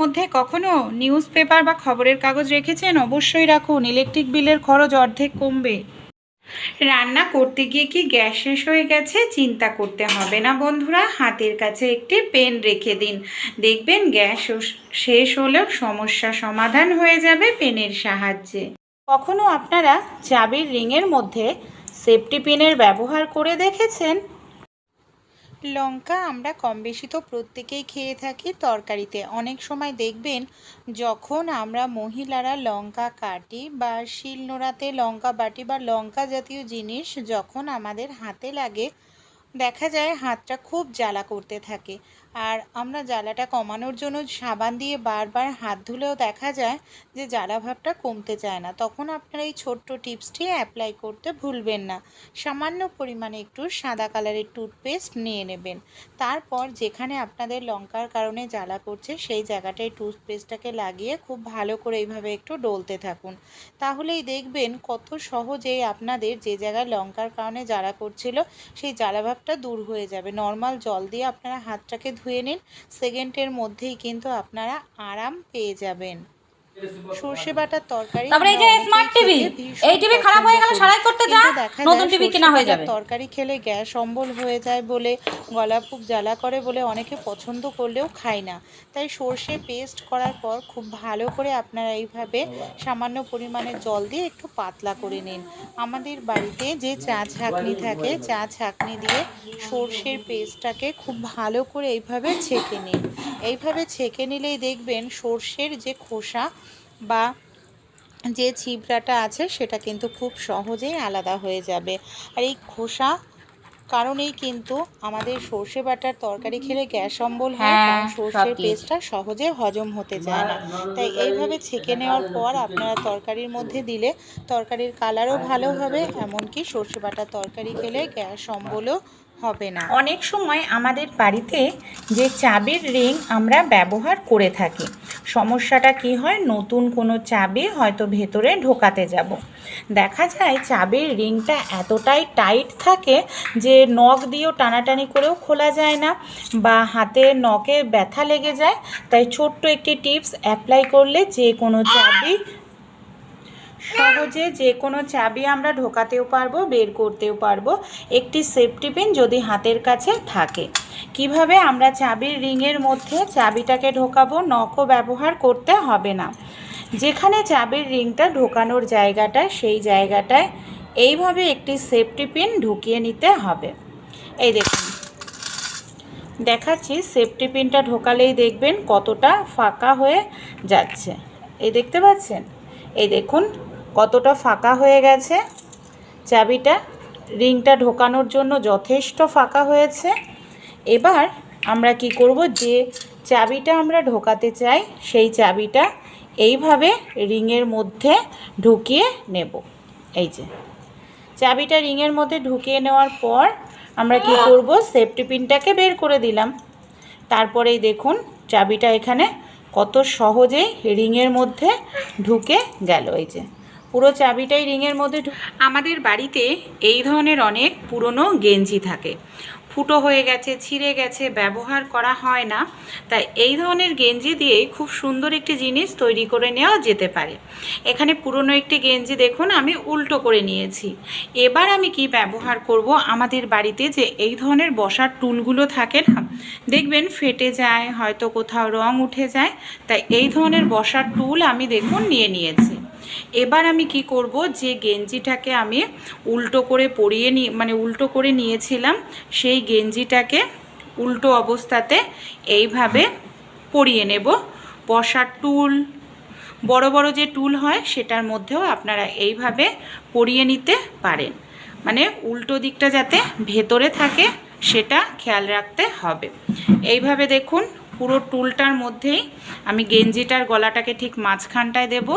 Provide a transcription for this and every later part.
মধ্যে কখনো news paper বা খবরের কাগজ রেখেছেন? অবশ্যই রাখুন, ইলেকট্রিক বিলের খরচ অর্ধেক কমবে। রান্না করতে গিয়ে কি গ্যাস শেষ হয়ে গেছে? চিন্তা করতে হবে না বন্ধুরা, হাতের কাছে একটি পেন রেখে দিন, দেখবেন গ্যাস শেষ হলেও সমস্যা সমাধান হয়ে যাবে পেনের সাহায্যে। কখনো আপনারা চাবির রিংয়ের মধ্যে সেফটি পিনের ব্যবহার করে দেখেছেন? লঙ্কা আমরা কম বেশি তো প্রত্যেকেই খেয়ে থাকি তরকারিতে। অনেক সময় দেখবেন যখন আমরা মহিলারা লঙ্কা কাটি বা শিলনোড়াতে লঙ্কা বাটি বা লঙ্কা জাতীয় জিনিস যখন আমাদের হাতে লাগে, দেখা যায় হাতটা খুব জ্বালা করতে থাকে। আর আমরা জ্বালাটা কমানোর জন্য সাবান দিয়ে বারবার হাত ধুলেও দেখা যায় যে জ্বালা ভাবটা কমতে চায় না। তখন আপনারা এই ছোট্ট টিপসটি অ্যাপ্লাই করতে ভুলবেন না। সামান্য পরিমাণে একটু সাদা কালারের টুথপেস্ট নিয়ে নেবেন। তারপর যেখানে আপনাদের লঙ্কার কারণে জ্বালা করছে সেই জায়গাটায় টুথপেস্টটাকে লাগিয়ে খুব ভালো করে এইভাবে একটু ডলতে থাকুন। তাহলেই দেখবেন কত সহজেই আপনাদের যে জায়গায় লঙ্কার কারণে জ্বালা করছিল সেই জ্বালা ভাবটা দূর হয়ে যাবে। নর্মাল জল দিয়ে আপনারা হাতটাকে ধুয়ে নিন, সেকেন্ডের মধ্যেই কিন্তু আপনারা আরাম পেয়ে যাবেন। সরষে বাটার তরকারি তারপরে এই যে স্মার্ট টিভি, এই টিভি খারাপ হয়ে গেলে সারাই করতে যা, নতুন টিভি কেনা হয়ে যাবে। তরকারি খেলে গ্যাস অম্বল হয়ে যায় বলে, গলা খুব জ্বালা করে বলে অনেকে পছন্দ করলেও খায় না। তাই সরষে পেস্ট করার পর খুব ভালো করে আপনারা এইভাবে সামান্য পরিমাণে জল দিয়ে একটু পাতলা করে নিন। আমাদের বাড়িতে যে চা ছাঁকনি থাকে, চা ছাঁকনি দিয়ে সরষের পেস্টটাকে খুব ভালো করে এইভাবে ছেঁকে নিন। এইভাবে ছেঁকে নিলেই দেখবেন সরষের যে খোসা বা যে ছিবড়াটা আছে সেটা কিন্তু খুব সহজেই আলাদা হয়ে যাবে। আর এই খোসা কারণেই কিন্তু আমাদের সর্ষে বাটার তরকারি খেলে গ্যাস অম্বল হয়, কারণ সর্ষের পেস্টটা সহজে হজম হতে চায় না। তাই এইভাবে ছেঁকে নেওয়ার পর আপনারা তরকারির মধ্যে দিলে তরকারির কালারও ভালো হবে, এমনকি সর্ষে বাটার তরকারি খেলে গ্যাস অম্বলও হবে না। অনেক সময় আমাদের বাড়িতে যে চাবির রিং আমরা ব্যবহার করে থাকি, সমস্যাটা কি হয়, নতুন কোনো চাবি হয়তো ভেতরে ঢোকাতে যাব, দেখা যায় চাবির রিংটা এতটাই টাইট থাকে যে নখ দিয়েও টানাটানি করেও খোলা যায় না বা হাতে নখে ব্যথা লেগে যায়। তাই ছোট্ট একটি টিপস অ্যাপ্লাই করলে যে কোনো চাবি সহজে যে কোনো চাবি আমরা ঢোকাতেও পারবো, বের করতেও পারবো, একটি সেফটি পিন যদি হাতের কাছে থাকে। কিভাবে আমরা চাবির রিংয়ের মধ্যে চাবিটাকে ঢোকাবো? নখও ব্যবহার করতে হবে না। যেখানে চাবির রিংটা ঢোকানোর জায়গাটা, সেই জায়গাটায় এইভাবে একটি সেফটি পিন ঢুকিয়ে নিতে হবে। এই দেখুন দেখাচ্ছি, সেফটি পিনটা ঢোকালেই দেখবেন কতটা ফাঁকা হয়ে যাচ্ছে। এই দেখতে পাচ্ছেন, এই দেখুন কতটা ফাঁকা হয়ে গেছে। চাবিটা রিংটা ঢোকানোর জন্য যথেষ্ট ফাঁকা হয়েছে। এবার আমরা কি করব, যে চাবিটা আমরা ঢোকাতে চাই সেই চাবিটা এইভাবে রিংয়ের মধ্যে ঢুকিয়ে নেব। এই যে চাবিটা রিংয়ের মধ্যে ঢুকিয়ে নেওয়ার পর আমরা কি করব, সেফটি পিনটাকে বের করে দিলাম। তারপরেই দেখুন চাবিটা এখানে কত সহজেই রিংয়ের মধ্যে ঢুকে গেল। এই যে পুরো চাবিটাই রিংয়ের মধ্যে। আমাদের বাড়িতে এই ধরনের অনেক পুরনো গেঞ্জি থাকে, ফুটো হয়ে গেছে, ছিঁড়ে গেছে, ব্যবহার করা হয় না। তাই এই ধরনের গেঞ্জি দিয়েই খুব সুন্দর একটি জিনিস তৈরি করে নেওয়া যেতে পারে। এখানে পুরনো একটি গেঞ্জি দেখুন আমি উল্টো করে নিয়েছি। এবার আমি কি ব্যবহার করব, আমাদের বাড়িতে যে এই ধরনের বসার টুলগুলো থাকে না, দেখবেন ফেটে যায়, হয়তো কোথাও রং উঠে যায়, তাই এই ধরনের বসার টুল আমি দেখুন নিয়ে নিয়েছি। এবার আমি কি করব, যে গেঞ্জিটাকে আমি উল্টো করে উল্টো করে নিয়েছিলাম, সেই গেঞ্জিটাকে উল্টো অবস্থাতে এইভাবে পরিয়ে নেব। বসার টুল, বড় বড় যে টুল হয় সেটার মধ্যেও আপনারা এইভাবে পরিয়ে নিতে পারেন, মানে উল্টো দিকটা যাতে ভেতরে থাকে সেটা খেয়াল রাখতে হবে। এইভাবে দেখুন পুরো টুলটার মধ্যেই আমি গেঞ্জিটার গলাটাকে ঠিক মাঝখানটায় দেব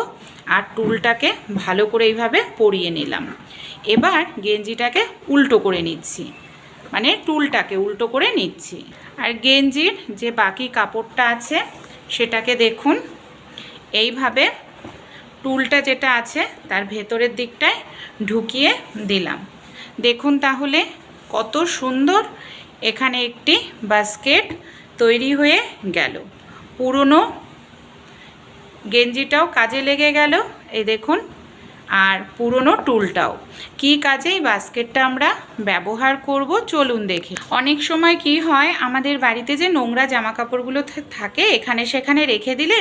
আর টুলটাকে ভালো করে এইভাবে পরিয়ে নিলাম। এবার গেঞ্জিটাকে উল্টো করে নিচ্ছি, মানে টুলটাকে উল্টো করে নিচ্ছি। আর গেঞ্জির যে বাকি কাপড়টা আছে সেটাকে দেখুন এইভাবে টুলটা যেটা আছে তার ভেতরের দিকটায় ঢুকিয়ে দিলাম। দেখুন তাহলে কত সুন্দর এখানে একটি বাস্কেট তৈরি হয়ে গেল। পুরনো গেঞ্জিটাও কাজে লেগে গেল, এই দেখুন, আর পুরনো টুলটাও। কি কাজে এই বাস্কেটটা আমরা ব্যবহার করব চলুন দেখি। অনেক সময় কি হয়, আমাদের বাড়িতে যে নোংরা জামা কাপড়গুলো থাকে এখানে সেখানে রেখে দিলে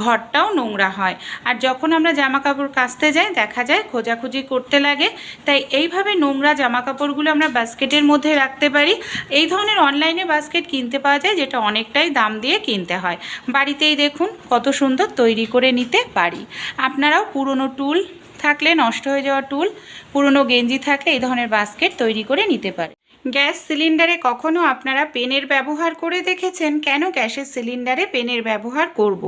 ঘরটাও নোংরা হয়, আর যখন আমরা জামা কাপড় কাচতে যাই দেখা যায় খোঁজাখুঁজি করতে লাগে। তাই এইভাবে নোংরা জামা কাপড়গুলো আমরা বাস্কেটের মধ্যে রাখতে পারি। এই ধরনের অনলাইনে বাস্কেট কিনতে পাওয়া যায়, যেটা অনেকটাই দাম দিয়ে কিনতে হয়। বাড়িতেই দেখুন কত সুন্দর তৈরি করে নিতে পারি। আপনারাও পুরনো টুল থাকলে, নষ্ট হয়ে যাওয়া টুল, পুরনো গেঞ্জি থাকলে এই ধরনের বাস্কেট তৈরি করে নিতে পারে। গ্যাস সিলিন্ডারে কখনো আপনারা পেনের ব্যবহার করে দেখেছেন? কেন গ্যাসের সিলিন্ডারে পেনের ব্যবহার করব।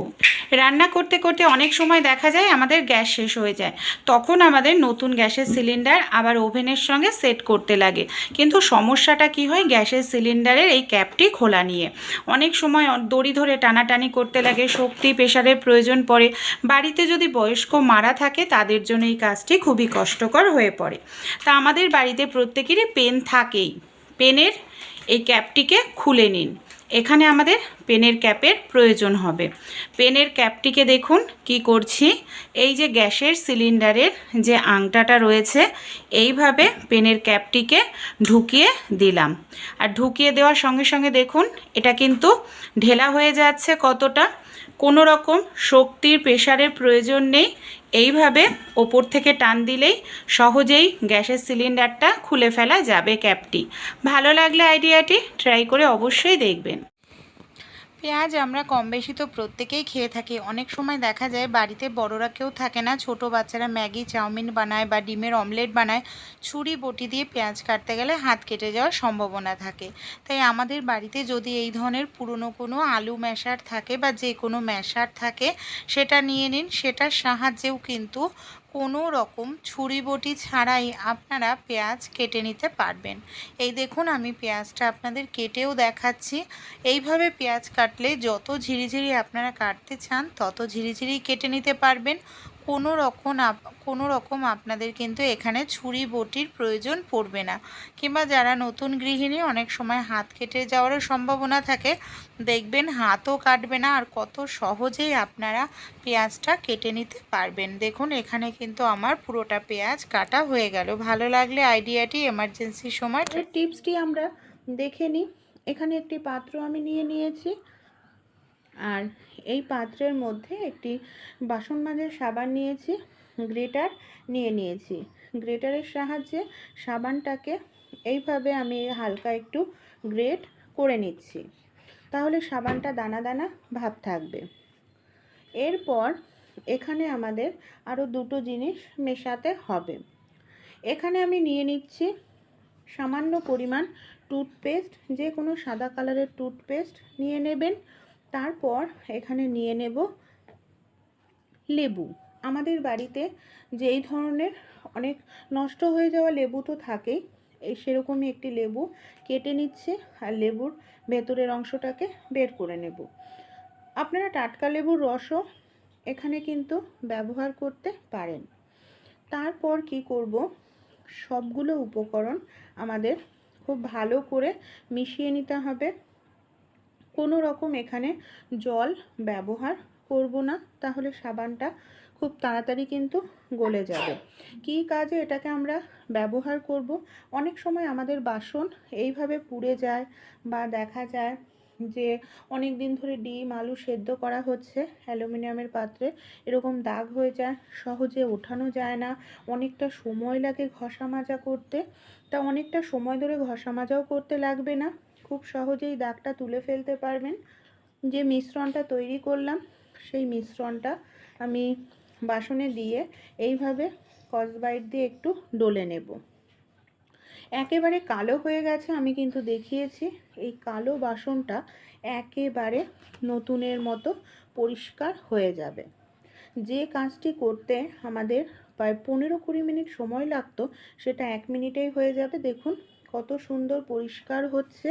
রান্না করতে করতে অনেক সময় দেখা যায় আমাদের গ্যাস শেষ হয়ে যায়, তখন আমাদের নতুন গ্যাসের সিলিন্ডার আবার ওভেনের সঙ্গে সেট করতে লাগে। কিন্তু সমস্যাটা কি হয়, গ্যাসের সিলিন্ডারের এই ক্যাপটি খোলা নিয়ে অনেক সময় দড়ি ধরে টানাটানি করতে লাগে, শক্তি প্রেসারের প্রয়োজন পড়ে। বাড়িতে যদি বয়স্ক মারা থাকে তাদের জন্য এই কাজটি খুবই কষ্টকর হয়ে পড়ে। তা আমাদের বাড়িতে প্রত্যেকেরই পেন থাকেই। পেনের এই ক্যাপটিকে খুলে নিন। এখানে আমাদের পেনের ক্যাপের প্রয়োজন হবে। পেনের ক্যাপটিকে দেখুন কি করছি, এই যে গ্যাসের সিলিন্ডারের যে আংটাটা রয়েছে এইভাবে পেনের ক্যাপটিকে ঢুকিয়ে দিলাম। আর ঢুকিয়ে দেওয়ার সঙ্গে সঙ্গে দেখুন এটা কিন্তু ঢেলা হয়ে যাচ্ছে কতটা। কোনো রকম শক্তির প্রেসারের প্রয়োজন নেই। এইভাবে ওপর থেকে টান দিলেই সহজেই গ্যাসের সিলিন্ডারটা খুলে ফেলা যাবে ক্যাপটি। ভালো লাগলে আইডিয়াটি ট্রাই করে অবশ্যই দেখবেন। পেঁয়াজ আমরা কম বেশি তো প্রত্যেকেই খেয়ে থাকি। অনেক সময় দেখা যায় বাড়িতে বড়রা কেউ থাকে না, ছোট বাচ্চারা ম্যাগি চাউমিন বানায় বা ডিমের অমলেট বানায়, ছুরি বটি দিয়ে পেঁয়াজ কাটতে গেলে হাত কেটে যাওয়ার সম্ভাবনা থাকে। তাই আমাদের বাড়িতে যদি এই ধরনের পুরনো কোনো আলু ম্যাশার থাকে বা যে কোনো ম্যাশার থাকে সেটা নিয়ে নিন। সেটার সাহায্যেও কিন্তু কোনো রকম ছুরি বটি ছাড়াই আপনারা পেঁয়াজ কেটে নিতে পারবেন। এই দেখুন আমি পেঁয়াজটা আপনাদের কেটেও দেখাচ্ছি। এইভাবে পেঁয়াজ কাটলে যত ঝিরিঝিরি আপনারা কাটতে চান তত ঝিরিঝিরি কেটে নিতে পারবেন। কোনো রকম আপনাদের কিন্তু এখানে ছুরি বটির প্রয়োজন পড়বে না। কিংবা যারা নতুন গৃহিণী অনেক সময় হাত কেটে যাওয়ারও সম্ভাবনা থাকে, দেখবেন হাতও কাটবে না, আর কত সহজেই আপনারা পেঁয়াজটা কেটে নিতে পারবেন। দেখুন এখানে কিন্তু আমার পুরোটা পেঁয়াজ কাটা হয়ে গেল। ভালো লাগলে আইডিয়াটি এমার্জেন্সি সময় টিপসটি আমরা দেখে নিই। এখানে একটি পাত্র আমি নিয়ে নিয়েছি, আর এই পাত্রের মধ্যে একটি বাসন মাজার সাবান নিয়েছি, গ্রেটার নিয়ে নিয়েছি। গ্রেটারের সাহায্যে সাবানটাকে এইভাবে আমি হালকা একটু গ্রেট করে নিচ্ছি, তাহলে সাবানটা দানা দানা ভাব থাকবে। এরপর এখানে আমাদের আরও দুটো জিনিস মেশাতে হবে। এখানে আমি নিয়ে নিচ্ছি সামান্য পরিমাণ টুথপেস্ট, যে কোনো সাদা কালারের টুথপেস্ট নিয়ে নেবেন। তারপর এখানে নিয়ে নেব লেবু। আমাদের বাড়িতে যেই ধরনের অনেক নষ্ট হয়ে যাওয়া লেবু তো থাকেই, এই সেরকমই একটি লেবু কেটে নিচ্ছে, আর লেবুর ভেতরের অংশটাকে বের করে নেব। আপনারা টাটকা লেবুর রসও এখানে কিন্তু ব্যবহার করতে পারেন। তারপর কি করব, সবগুলো উপকরণ আমাদের খুব ভালো করে মিশিয়ে নিতে হবে। কোনো রকম এখানে জল ব্যবহার করব না, তাহলে সাবানটা খুব তাড়াতাড়ি কিন্তু গলে যাবে। কী কাজে এটাকে আমরা ব্যবহার করব, অনেক সময় আমাদের বাসন এইভাবে পুড়ে যায়, বা দেখা যায় যে অনেক দিন ধরে ডিম আলু সেদ্ধ করা হচ্ছে অ্যালুমিনিয়ামের পাত্রে, এরকম দাগ হয়ে যায়, সহজে ওঠানো যায় না, অনেকটা সময় লাগে ঘষা মাজা করতে। তা অনেকটা সময় ধরে ঘষা মাজাও করতে লাগবে না, খুব সহজেই দাগটা তুলে ফেলতে পারবেন। যে মিশ্রণটা তৈরি করলাম সেই মিশ্রণটা আমি বাসনে দিয়ে এইভাবে স্কচব্রাইট দিয়ে একটু ডলে নেব। একেবারে কালো হয়ে গেছে আমি কিন্তু দেখিয়েছি, এই কালো বাসনটা একেবারে নতুনের মতো পরিষ্কার হয়ে যাবে। যে কাজটি করতে আমাদের প্রায় 15-20 মিনিট সময় লাগতো সেটা 1 মিনিটেই হয়ে যাবে। দেখুন কত সুন্দর পরিষ্কার হচ্ছে।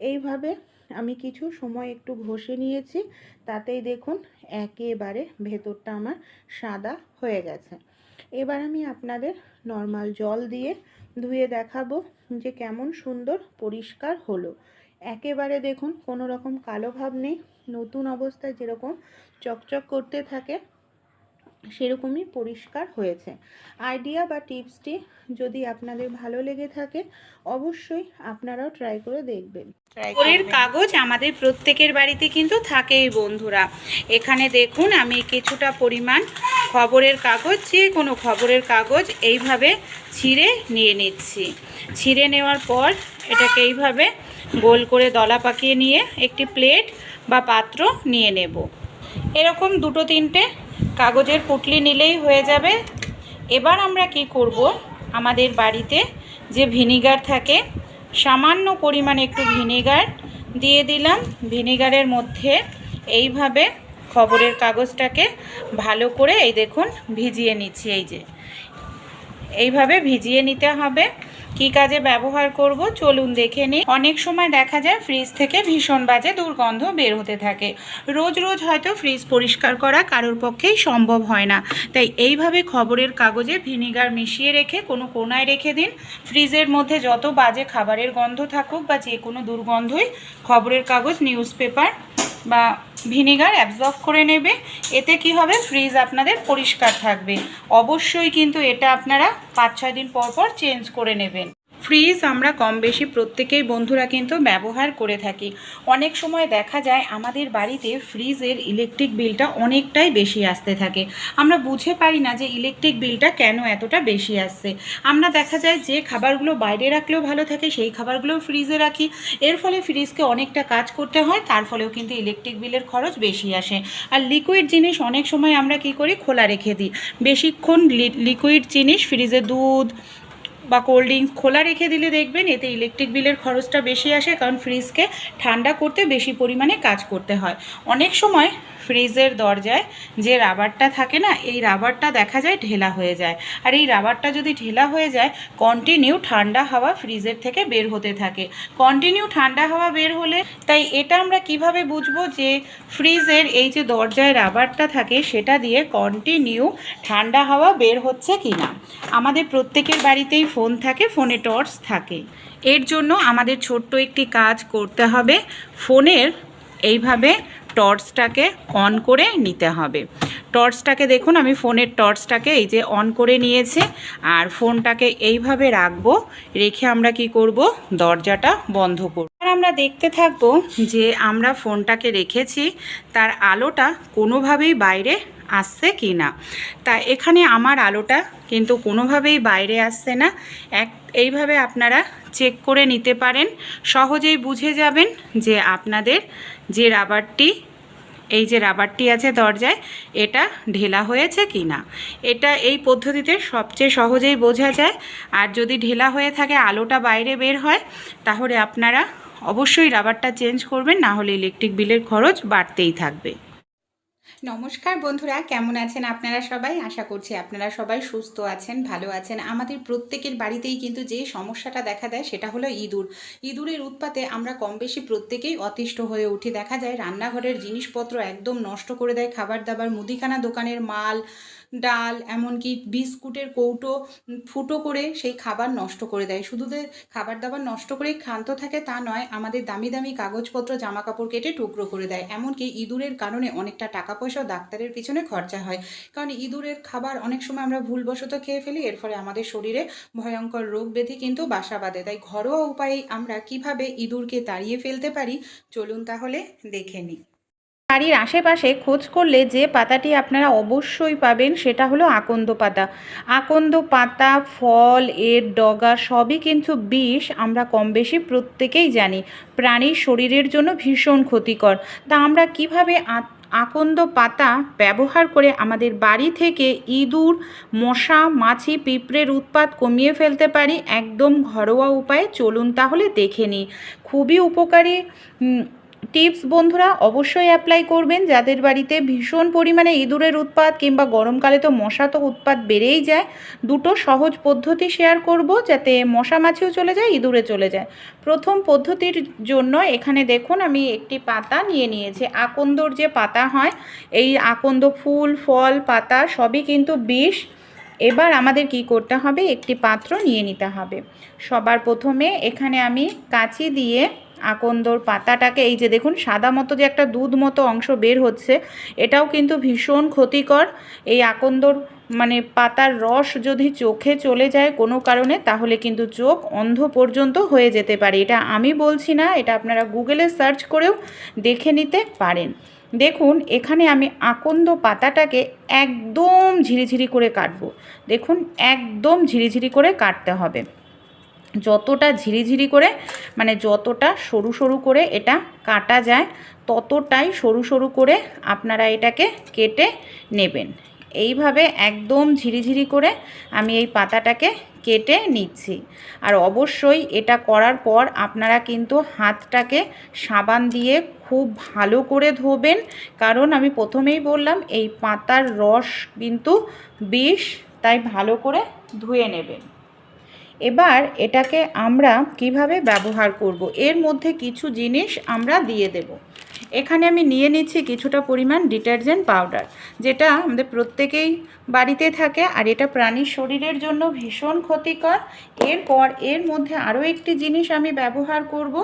এইভাবে আমি কিছু সময় একটু ঘষে নিয়েছি, তাতেই দেখুন একেবারে ভেতরটা আমার সাদা হয়ে গেছে। এবার আমি আপনাদের নর্মাল জল দিয়ে ধুয়ে দেখাবো যে কেমন সুন্দর পরিষ্কার হলো। একেবারে দেখুন কোনো রকম কালো ভাব নেই, নতুন অবস্থায় যেরকম চকচক করতে থাকে সেরকমই পরিষ্কার হয়েছে। আইডিয়া বা টিপসটি যদি আপনাদের ভালো লেগে থাকে অবশ্যই আপনারাও ট্রাই করে দেখবেন। খবরের কাগজ আমাদের প্রত্যেকের বাড়িতে কিন্তু থাকেই বন্ধুরা। এখানে দেখুন আমি কিছুটা পরিমাণ খবরের কাগজ, যে কোনো খবরের কাগজ এইভাবে ছিঁড়ে নিয়ে নিচ্ছি। ছিঁড়ে নেওয়ার পর এটাকে এইভাবে গোল করে দলা পাকিয়ে নিয়ে একটি প্লেট বা পাত্র নিয়ে নেব। এরকম 2-3টে কাগজের পুটলি নিলেই হয়ে যাবে। এবার আমরা কি করব, আমাদের বাড়িতে যে ভিনিগার থাকে, সামান্য পরিমাণে একটু ভিনিগার দিয়ে দিলাম। ভিনিগারের মধ্যে এইভাবে খবরের কাগজটাকে ভালো করে এই দেখুন ভিজিয়ে নিচ্ছি। এই যে এইভাবে ভিজিয়ে নিতে হবে। কি কাজে ব্যবহার করব চলুন দেখে নিই। অনেক সময় দেখা যায় ফ্রিজ থেকে ভীষণ বাজে দুর্গন্ধ বের হতে থাকে। রোজ রোজ হয়তো ফ্রিজ পরিষ্কার করা কারোর পক্ষেই সম্ভব হয় না, তাই এইভাবে খবরের কাগজে ভিনিগার মিশিয়ে রেখে কোনো কোনায় রেখে দিন। ফ্রিজের মধ্যে যত বাজে খাবারের গন্ধ থাকুক বা যে কোনো দুর্গন্ধই খবরের কাগজ, নিউজ পেপার বা ভিনিগার অ্যাবজর্ব করে নেবে। এতে কি হবে, ফ্রিজ আপনাদের পরিষ্কার থাকবে। অবশ্যই কিন্তু এটা আপনারা 5-6 দিন পর পর চেঞ্জ করে নেবেন। ফ্রিজ আমরা কম বেশি প্রত্যেকেই বন্ধুরা কিন্তু ব্যবহার করে থাকি। অনেক সময় দেখা যায় আমাদের বাড়িতে ফ্রিজের ইলেকট্রিক বিলটা অনেকটাই বেশি আসতে থাকে। আমরা বুঝে পারি না যে ইলেকট্রিক বিলটা কেন এতটা বেশি আসছে। আমরা দেখা যায় যে খাবারগুলো বাইরে রাখলেও ভালো থাকে সেই খাবারগুলো ফ্রিজে রাখি। এর ফলে ফ্রিজকে অনেকটা কাজ করতে হয়, তার ফলেও কিন্তু ইলেকট্রিক বিলের খরচ বেশি আসে। আর লিকুইড জিনিস অনেক সময় আমরা কি করি, খোলা রেখে দিই। বেশিক্ষণ লিকুইড জিনিস, ফ্রিজে দুধ বা কোল্ড ড্রিঙ্কস খোলা রেখে দিলে দেখবেন এতে ইলেকট্রিক বিলের খরচটা বেশি আসে, কারণ ফ্রিজকে ঠান্ডা করতে বেশি পরিমাণে কাজ করতে হয়। অনেক সময় ফ্রিজের দরজায় যে রাবারটা থাকে না, এই রাবারটা দেখা যায় ঢেলা হয়ে যায়। আর এই রাবারটা যদি ঢেলা হয়ে যায়, কন্টিনিউ ঠান্ডা হাওয়া ফ্রিজের থেকে বের হতে থাকে। কন্টিনিউ ঠান্ডা হাওয়া বের হলে, তাই এটা আমরা কিভাবে বুঝবো যে ফ্রিজের এই যে দরজায় রাবারটা থাকে সেটা দিয়ে কন্টিনিউ ঠান্ডা হাওয়া বের হচ্ছে কি না। আমাদের প্রত্যেকের বাড়িতেই ফোন থাকে, ফোনে টর্চ থাকে। এর জন্য আমাদের ছোট্ট একটি কাজ করতে হবে, ফোনের এইভাবে টর্চটাকে অন করে নিতে হবে। টর্চটাকে দেখুন আমি ফোনের টর্চটাকে এই যে অন করে নিয়েছি, আর ফোনটাকে এইভাবে রাখবো। রেখে আমরা কি করব, দরজাটা বন্ধ করব। আর আমরা দেখতে থাকবো যে আমরা ফোনটাকে রেখেছি তার আলোটা কোনোভাবেই বাইরে আসছে কি না। তা এখানে আমার আলোটা কিন্তু কোনোভাবেই বাইরে আসছে না। এইভাবে আপনারা চেক করে নিতে পারেন, সহজেই বুঝে যাবেন যে আপনাদের যে রাবারটি, এই যে রাবারটি আছে দরজায়, এটা ঢেলা হয়েছে কি না। এটা এই পদ্ধতিতে সবচেয়ে সহজেই বোঝা যায়। আর যদি ঢেলা হয়ে থাকে, আলোটা বাইরে বের হয়, তাহলে আপনারা অবশ্যই রাবারটা চেঞ্জ করবেন, না হলে ইলেকট্রিক বিলের খরচ বাড়তেই থাকবে। নমস্কার বন্ধুরা, কেমন আছেন আপনারা সবাই? আশা করছি আপনারা সবাই সুস্থ আছেন, ভালো আছেন। আমাদের প্রত্যেকের বাড়িতেই কিন্তু যে সমস্যাটা দেখা দেয় সেটা হলো ইঁদুরের উৎপাতে আমরা কম বেশি প্রত্যেকেই অতিষ্ঠ হয়ে উঠি। দেখা যায় রান্নাঘরের জিনিসপত্র একদম নষ্ট করে দেয়, খাবার দাবার, মুদিখানা দোকানের মাল, ডাল, এমনকি বিস্কুটের কৌটো ফুটো করে সেই খাবার নষ্ট করে দেয়। শুধু যে খাবার দাবার নষ্ট করেই ক্ষান্ত থাকে তা নয়, আমাদের দামি দামি কাগজপত্র, জামা কাপড় কেটে টুকরো করে দেয়। এমনকি ইঁদুরের কারণে অনেকটা টাকা পয়সাও ডাক্তারের পিছনে খরচা হয়, কারণ ইঁদুরের খাবার অনেক সময় আমরা ভুলবশত খেয়ে ফেলি। এর ফলে আমাদের শরীরে ভয়ঙ্কর রোগ ব্যাধি কিন্তু বাসা বাঁধে। তাই ঘরোয়া উপায়ে আমরা কিভাবে ইঁদুরকে তাড়িয়ে ফেলতে পারি চলুন তাহলে দেখে নিই। বাড়ির আশেপাশে খোঁজ করলে যে পাতাটি আপনারা অবশ্যই পাবেন সেটা হলো আকন্দ পাতা। আকন্দ পাতা, ফল, এর ডগা সবই কিন্তু বিষ, আমরা কম বেশি প্রত্যেকেই জানি। প্রাণীর শরীরের জন্য ভীষণ ক্ষতিকর। তা আমরা কিভাবে আকন্দ পাতা ব্যবহার করে আমাদের বাড়ি থেকে ইঁদুর, মশা, মাছি, পিঁপড়ের উৎপাত কমিয়ে ফেলতে পারি একদম ঘরোয়া উপায়ে চলুন তাহলে দেখে নিই। খুবই উপকারী টিপস বন্ধুরা, অবশ্যই অ্যাপ্লাই করবেন যাদের বাড়িতে ভীষণ পরিমাণে ইঁদুরের উৎপাত, কিংবা গরমকালে তো মশা তো উৎপাত বেড়েই যায়। দুটো সহজ পদ্ধতি শেয়ার করব যাতে মশা মাছিও চলে যায়, ইঁদুরে চলে যায়। প্রথম পদ্ধতির জন্য এখানে দেখুন আমি একটি পাতা নিয়ে নিয়েছি। আকন্দর যে পাতা হয়, এই আকন্দ ফুল, ফল, পাতা সবই কিন্তু বিষ। এবার আমাদের কি করতে হবে, একটি পাত্র নিয়ে নিতে হবে। সবার প্রথমে এখানে আমি কাঁচি দিয়ে আকন্দর পাতাটাকে, এই যে দেখুন সাদা মতো যে একটা দুধ মতো অংশ বের হচ্ছে, এটাও কিন্তু ভীষণ ক্ষতিকর। এই আকন্দর মানে পাতার রস যদি চোখে চলে যায় কোনো কারণে, তাহলে কিন্তু চোখ অন্ধ পর্যন্ত হয়ে যেতে পারে। এটা আমি বলছি না, এটা আপনারা গুগলে সার্চ করেও দেখে নিতে পারেন। দেখুন এখানে আমি আকন্দ পাতাটাকে একদম ঝিরিঝিরি করে কাটবো। দেখুন একদম ঝিরিঝিরি করে কাটতে হবে, যতটা ঝিরিঝিরি করে মানে যতটা সরু সরু করে এটা কাটা যায় ততটাই সরু সরু করে আপনারা এটাকে কেটে নেবেন। এইভাবে একদম ঝিরিঝিরি করে আমি এই পাতাটাকে কেটে নিচ্ছি। আর অবশ্যই এটা করার পর আপনারা কিন্তু হাতটাকে সাবান দিয়ে খুব ভালো করে ধোবেন, কারণ আমি প্রথমেই বললাম এই পাতার রস কিন্তু বিষ, তাই ভালো করে ধুয়ে নেবেন। এবার এটাকে আমরা কিভাবে ব্যবহার করব, এর মধ্যে কিছু জিনিস আমরা দিয়ে দেব। এখানে আমি নিয়ে নিচ্ছি কিছুটা পরিমাণ ডিটারজেন্ট পাউডার, যেটা আমাদের প্রত্যেকেই বাড়িতে থাকে, আর এটা প্রাণীর শরীরের জন্য ভীষণ ক্ষতিকর। এরপর এর মধ্যে আরও একটি জিনিস আমি ব্যবহার করব,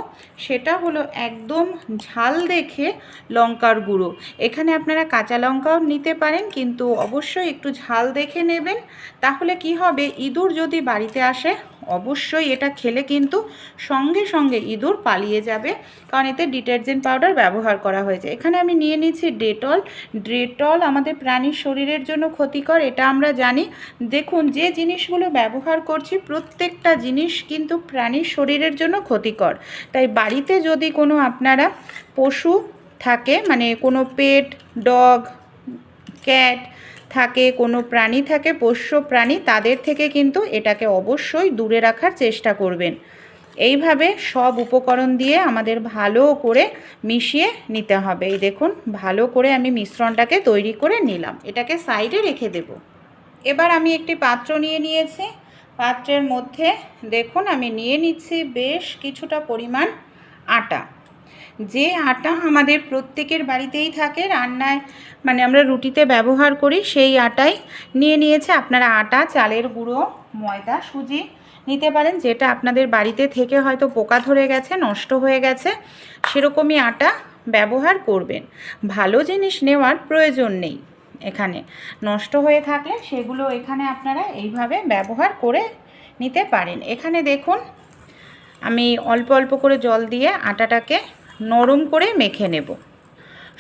সেটা হলো একদম ঝাল দেখে লঙ্কার গুঁড়ো। এখানে আপনারা কাঁচা লঙ্কাও নিতে পারেন, কিন্তু অবশ্যই একটু ঝাল দেখে নেবেন। তাহলে কি হবে, ইঁদুর যদি বাড়িতে আসে অবশ্যই এটা খেলে কিন্তু সঙ্গে সঙ্গে ইঁদুর পালিয়ে যাবে, কারণ এতে ডিটারজেন্ট পাউডার ব্যবহার করা হয়েছে। এখানে আমি নিয়ে নিচ্ছি ডেটল। ডেটল আমাদের প্রাণীর শরীরের জন্য ক্ষতিকর, এটা আমরা জানি। দেখুন যে জিনিসগুলো ব্যবহার করছি প্রত্যেকটা জিনিস কিন্তু প্রাণীর শরীরের জন্য ক্ষতিকর। তাই বাড়িতে যদি কোনো আপনারা পশু থাকে, মানে কোনো পেট, ডগ, ক্যাট থাকে, কোনো প্রাণী থাকে, পোষ্য প্রাণী, তাদের থেকে কিন্তু এটাকে অবশ্যই দূরে রাখার চেষ্টা করবেন। এইভাবে সব উপকরণ দিয়ে আমাদের ভালো করে মিশিয়ে নিতে হবে। এই দেখুন ভালো করে আমি মিশ্রণটাকে তৈরি করে নিলাম, এটাকে সাইডে রেখে দেব। এবার আমি একটি পাত্র নিয়ে নিয়েছি, পাত্রের মধ্যে দেখুন আমি নিয়ে নিচ্ছি বেশ কিছুটা পরিমাণ আটা। যে আটা আমাদের প্রত্যেকের বাড়িতেই থাকে, রান্নায় মানে আমরা রুটিতে ব্যবহার করি, সেই আটাই নিয়ে নিয়েছে। আপনারা আটা, চালের গুঁড়ো, ময়দা, সুজি নিতে পারেন, যেটা আপনাদের বাড়িতে থেকে হয়তো পোকা ধরে গেছে, নষ্ট হয়ে গেছে, সেরকমই আটা ব্যবহার করবেন। ভালো জিনিস নেওয়ার প্রয়োজন নেই, এখানে নষ্ট হয়ে থাকলে সেগুলো এখানে আপনারা এইভাবে ব্যবহার করে নিতে পারেন। এখানে দেখুন আমি অল্প অল্প করে জল দিয়ে আটাটাকে নরম করে মেখে নেব।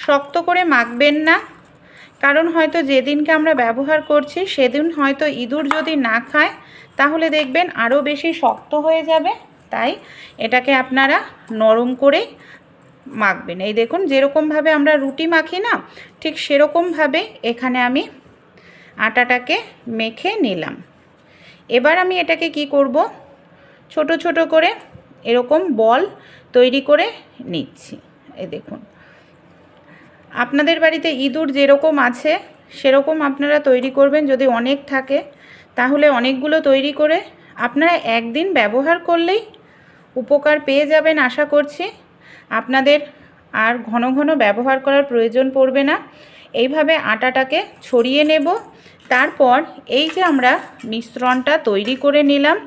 শক্ত করে মাখবেন না, কারণ হয়তো যেদিনকে আমরা ব্যবহার করছি সেদিন হয়তো ইঁদুর যদি না খায় তাহলে দেখবেন আরও বেশি শক্ত হয়ে যাবে। তাই এটাকে আপনারা নরম করেই মাখবেন। এই দেখুন যেরকমভাবে আমরা রুটি মাখি না, ঠিক সেরকমভাবে এখানে আমি আটাটাকে মেখে নিলাম। এবার আমি এটাকে কি করব, ছোট ছোট করে এরকম বল তৈরি করে নিচ্ছি। এই দেখুন আপনাদের বাড়িতে ইঁদুর যেরকম আছে সেরকম আপনারা তৈরি করবেন। যদি অনেক থাকে তাহলে অনেকগুলো তৈরি করে আপনারা একদিন ব্যবহার করলেই উপকার পেয়ে যাবেন আশা করছি। আপনাদের আর ঘন ঘন ব্যবহার করার প্রয়োজন পড়বে না। এইভাবে আটাটাকে ছড়িয়ে নেব। তারপর এই যে আমরা মিশ্রণটা তৈরি করে নিলাম,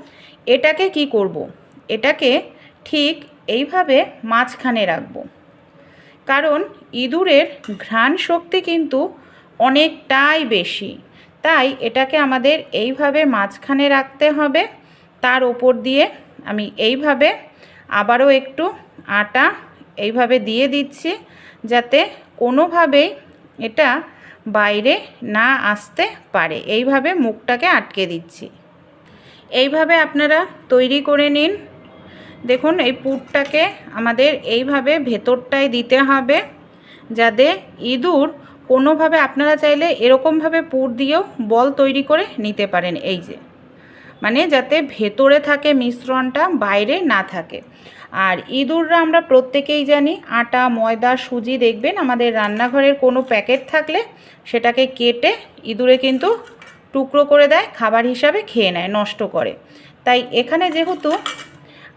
এটাকে কি করব, এটাকে ঠিক এইভাবে মাঝখানে রাখব, কারণ ইঁদুরের ঘ্রাণ শক্তি কিন্তু অনেকটাই বেশি। তাই এটাকে আমাদের এইভাবে মাঝখানে রাখতে হবে। তার ওপর দিয়ে আমি এইভাবে আবারও একটু আটা এইভাবে দিয়ে দিচ্ছি, যাতে কোনোভাবেই এটা বাইরে না আসতে পারে। এইভাবে মুখটাকে আটকে দিচ্ছি। এইভাবে আপনারা তৈরি করে নিন। দেখুন এই পুরটাকে আমাদের এইভাবে ভেতরটায় দিতে হবে, যাতে ইঁদুর কোনোভাবে, আপনারা চাইলে এরকমভাবে পুর দিয়েও বল তৈরি করে নিতে পারেন। এই যে মানে যাতে ভেতরে থাকে মিশ্রণটা, বাইরে না থাকে। আর ইঁদুররা আমরা প্রত্যেকেই জানি আটা, ময়দা, সুজি, দেখবেন আমাদের রান্নাঘরের কোনো প্যাকেট থাকলে সেটাকে কেটে ইঁদুরে কিন্তু টুকরো করে দেয়, খাবার হিসাবে খেয়ে নেয়, নষ্ট করে। তাই এখানে যেহেতু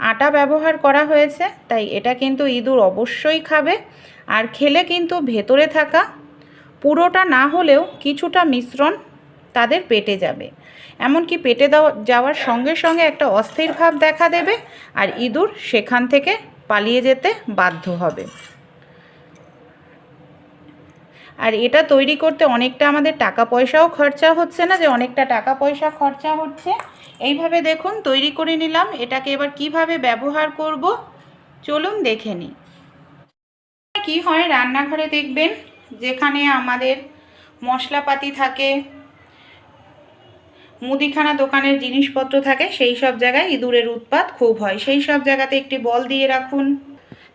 আটা ব্যবহার করা হয়েছে, তাই এটা কিন্তু ইঁদুর অবশ্যই খাবে। আর খেলে কিন্তু ভেতরে থাকা, পুরোটা না হলেও কিছুটা মিশ্রণ তাদের পেটে যাবে। এমনকি পেটে যাওয়ার সঙ্গে সঙ্গে একটা অস্থির ভাব দেখা দেবে, আর ইঁদুর সেখান থেকে পালিয়ে যেতে বাধ্য হবে। আর এটা তৈরি করতে অনেকটা আমাদের টাকা পয়সাও খরচা হচ্ছে না, যে অনেকটা টাকা পয়সা খরচা হচ্ছে। এইভাবে দেখুন তৈরি করে নিলাম। এটাকে এবার কিভাবে ব্যবহার করব চলুন দেখে নিই। কি হয় রান্নাঘরে দেখবেন যেখানে আমাদের মশলাপাতি থাকে, মুদিখানা দোকানের জিনিসপত্র থাকে, সেই সব জায়গায় ইঁদুরের উৎপাত খুব হয়। সেই সব জায়গাতে একটি বল দিয়ে রাখুন,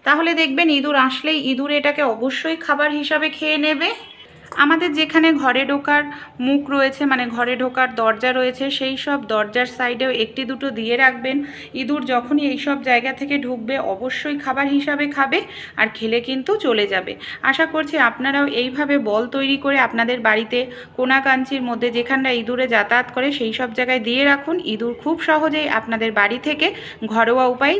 তাহলে দেখবেন ইঁদুর আসলেই ইঁদুর এটাকে অবশ্যই খাবার হিসাবে খেয়ে নেবে। আমাদের যেখানে ঘরে ঢোকার মুখ রয়েছে, মানে ঘরে ঢোকার দরজা রয়েছে, সেই সব দরজার সাইডেও একটি দুটো দিয়ে রাখবেন। ইঁদুর যখনই এই সব জায়গা থেকে ঢুকবে অবশ্যই খাবার হিসাবে খাবে, আর খেলে কিন্তু চলে যাবে। আশা করছি আপনারাও এইভাবে বল তৈরি করে আপনাদের বাড়িতে কোনাকাঞ্চির মধ্যে যেখানটা ইঁদুরে যাতায়াত করে সেই সব জায়গায় দিয়ে রাখুন। ইঁদুর খুব সহজেই আপনাদের বাড়ি থেকে ঘরোয়া উপায়ে